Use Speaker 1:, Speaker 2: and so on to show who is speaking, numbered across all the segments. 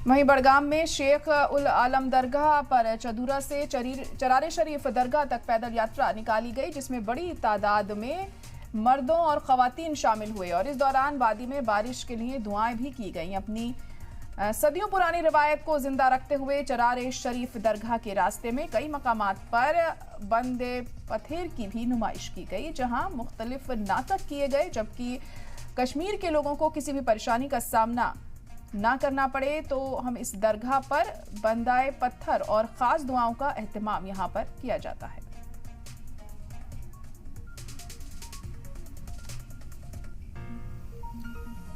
Speaker 1: वहीं बड़गाम में शेख उल आलम दरगाह पर चदूरा से चरारे शरीफ दरगाह तक पैदल यात्रा निकाली गई, जिसमें बड़ी तादाद में मर्दों और खवातीन शामिल हुए और इस दौरान वादी में बारिश के लिए दुआएं भी की गईं। अपनी सदियों पुरानी रिवायत को जिंदा रखते हुए चरारे शरीफ दरगाह के रास्ते में कई मकामात पर बंदे पथेर की भी नुमाइश की गई, जहां मुख्तलिफ नाटक किए गए, जबकि कश्मीर के लोगों को किसी भी परेशानी का सामना ना करना पड़े तो हम इस दरगाह पर बंदाए पत्थर और खास दुआओं का एहतमाम यहां पर किया जाता है।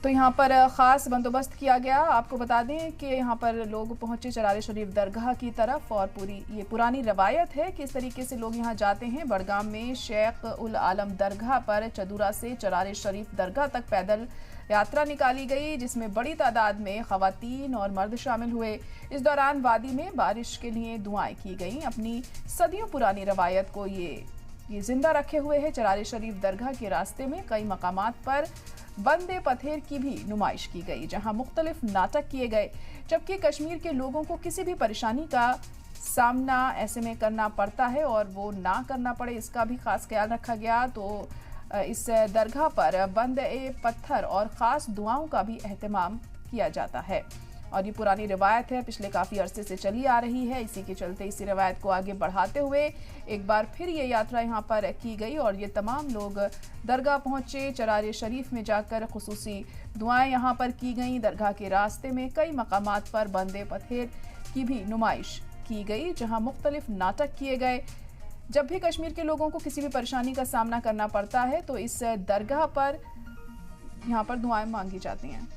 Speaker 1: तो यहाँ पर खास बंदोबस्त किया गया। आपको बता दें कि यहाँ पर लोग पहुंचे चरारे शरीफ दरगाह की तरफ और ये पुरानी रवायत है कि इस तरीके से लोग यहाँ जाते हैं। बड़गाम में शेख उल आलम दरगाह पर चदूरा से चरारे शरीफ दरगाह तक पैदल यात्रा निकाली गई, जिसमें बड़ी तादाद में खवातीन और मर्द शामिल हुए। इस दौरान वादी में बारिश के लिए दुआएं की गईं। अपनी सदियों पुरानी रवायत को ये जिंदा रखे हुए है। चरारे शरीफ दरगाह के रास्ते में कई मकामात पर बंदे पथेर की भी नुमाइश की गई, जहां मुख्तलिफ नाटक किए गए, जबकि कश्मीर के लोगों को किसी भी परेशानी का सामना ऐसे में करना पड़ता है और वो ना करना पड़े, इसका भी खास ख्याल रखा गया। तो इस दरगाह पर बंदे पत्थर और ख़ास दुआओं का भी एहतमाम किया जाता है और ये पुरानी रिवायत है, पिछले काफ़ी अरसे से चली आ रही है। इसी के चलते इसी रिवायत को आगे बढ़ाते हुए एक बार फिर ये यात्रा यहाँ पर की गई और ये तमाम लोग दरगाह पहुँचे। चरारे शरीफ में जाकर खुसूसी दुआएं यहाँ पर की गईं। दरगाह के रास्ते में कई मकामात पर बंदे पथेर की भी नुमाइश की गई, जहाँ मुख्तलिफ नाटक किए गए। जब भी कश्मीर के लोगों को किसी भी परेशानी का सामना करना पड़ता है तो इस दरगाह पर यहाँ पर दुआएं मांगी जाती हैं।